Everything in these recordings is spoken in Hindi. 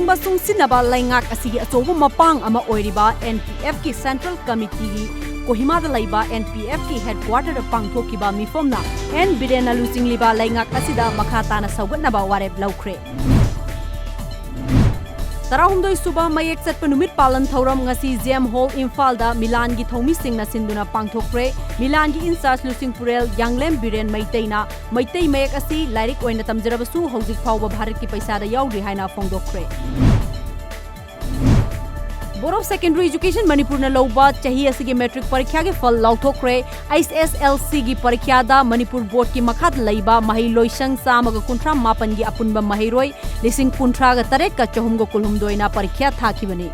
लुचिंगबा सुंगसिनबा लाइंगाक असigi अचोबो मपांग अमा ओइरिबा NPF की सेंट्रल कमिटी कोहिमा दा लैबा NPF की हेडक्वार्टर पांगथोकिबा मिफोमना एन बिरेना लुचिंगलिबा लाइंगाक असिदा मखा ताना सौगतनबा वारेब लौख्रे तराहुमदोई सुबा मयेक चटप नुमित पालन थौरम ngasi जेम हॉल इम्फाल दा मिलान की थौमी सिंगना सिंदुना पांगथोक्रे मिलान की इंचार्ज लुसिंग पुरेल यांगलेम बिरेन मैतैना मैतै मयेक असि लाइरिक ओइना तमजरबसु हौजिक फावबा भारत की पैसादा याउरि हाइना फोंदोक्रे board of secondary education Manipur न लौबा चाही असि मैट्रिक परीक्षा के फल लौथोक्रे HSLC की परीक्षा दा मणिपुर बोर्ड की मखाद लैबा महिलोइसंग चामग कुंथ्रा मापन की अपुनबा महिरोय लिसिंग कुंथ्रा ग तरेट का चहुमगो कुलहुमदोइना परीक्षा थाखिबनी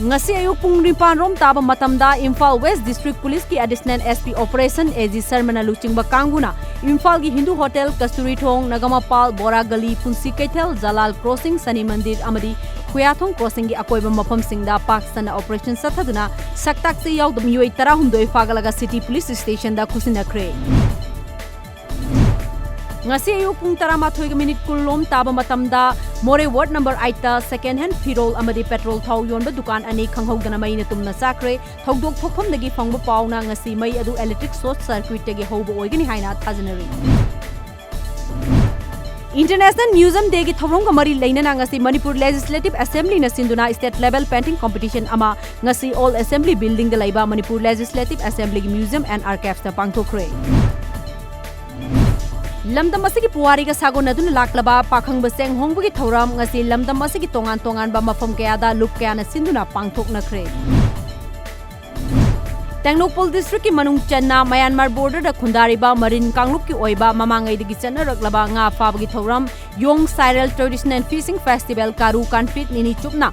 ngasi ayuk pung 9 rom taba matamda Imphal West District Police की Additional SP Operation AG Sarmana Luchingba Kanguna Imphal की हिंदू होटल कस्तूरी थोंग नगमापाल बोरा गली पुंसी कैथल जलाल क्रॉसिंग सनी मंदिर अमदी खुयाथोंग क्रॉसिंग की अकोइबा मफम सिंगदा पाकिस्तान ऑपरेशन सथदुना सक्ताक से याव दमियोय तराहुमदोय फागलगा सिटी पुलिस स्टेशन दा खुसिनखरे ngasi ayuk pung 13 kulom taba matamda more ward number 8 ta second hand firol amadi petrol thau yonba dukan ani khanghodana mai na tumna sakre thogdok thokpham dagi phangba pauna ngasi mai adu electric short circuit tagi hobo oigani haina thajanari International Museum Day की थौरंग मरी लेना ngasi Manipur Legislative Assembly na sinduna state level painting competition ama ngasi all assembly building da laiba Manipur Legislative Assembly Museum and Archives ta pangthokre लमदम असगी पुवारी का सागो नदुन लाकलबा पाखंग बसेंग होंगबगी थौराम ngasi लमदम असगी तोंगान तोंगान बा मफम कयादा लुप कयाना सिंदुना पांगथोकनखरे तेंगलोकपोल डिस्ट्रिक्ट की मनुंग चन्ना म्यांमार बॉर्डर दा खुंदारिबा मरीन कांगलुप की ओइबा ममांगैदगी चन्नरकलबा nga फाबगी थौराम योंग साइरल ट्रेडिशनल फिशिंग फेस्टिवल कारू कानफिट निनी चुपना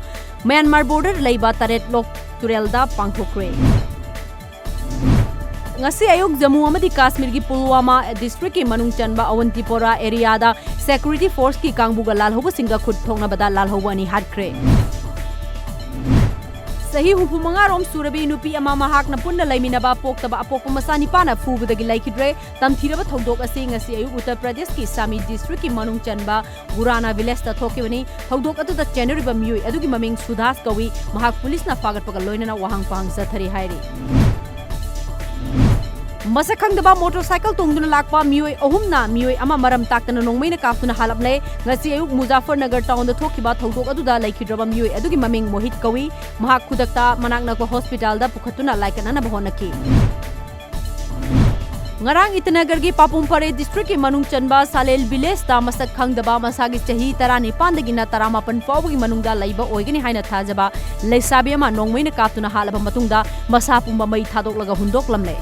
म्यांमार बॉर्डर लैबा तरेट लोक तुरेलदा पांगथोकरे ngasi ayuk Jammu amadi Kashmir की पुलवामा डिस्ट्रिक्ट की मनुंग चनबा अवंतीपोरा एरिया दा सिक्योरिटी फोर्स की कांगबुगा लालहोबा सिंगा खुद थोंगना बदा लालहोबा नि हाटख्रे सही हुफुमंगा रोम सुरबी नुपी अमा महाक न पुन्ना लैमिनबा पोक्तबा अपोक मसा निपाना फुबदगी लाइखिद्रे तमथिरबा थौदोक असि ngasi ayuk उत्तर प्रदेश की सामी डिस्ट्रिक्ट की मनुंग चनबा गुराना विलेज ता थोकेबनी थौदोक अदुदा चेनरिबा मियोय अदुगी ममिंग सुदास कवि महाक पुलिस ना फागतपगा लोइनना वहांग पांग सथरी हाइरी मसखंगदबा मोटरसाइकिल तोंगदुना लाकपा मियोय अहुमना मियोय अमा मरम ताकतना नोंगमैना काफतुना हालपले ngasi ayuk मुजफ्फरनगर टाउन दा थोखिबा थौदोक अदुदा लाइखिद्रबा मियोय अदुगी ममिंग मोहित कवि महाक खुदकता मनाकनक हॉस्पिटल दा पुखतुना लाइकनना बहोनकी ngarang itanagar gi papumpare district ki manung chanba salel village ta masak khangdaba masagi chahi 19 dagina 18 fawgi manungda laiba oigani haina thajaba leisabi ama nongmaina kaptuna halaba matungda masa pumba mai thadok laga hundok lamle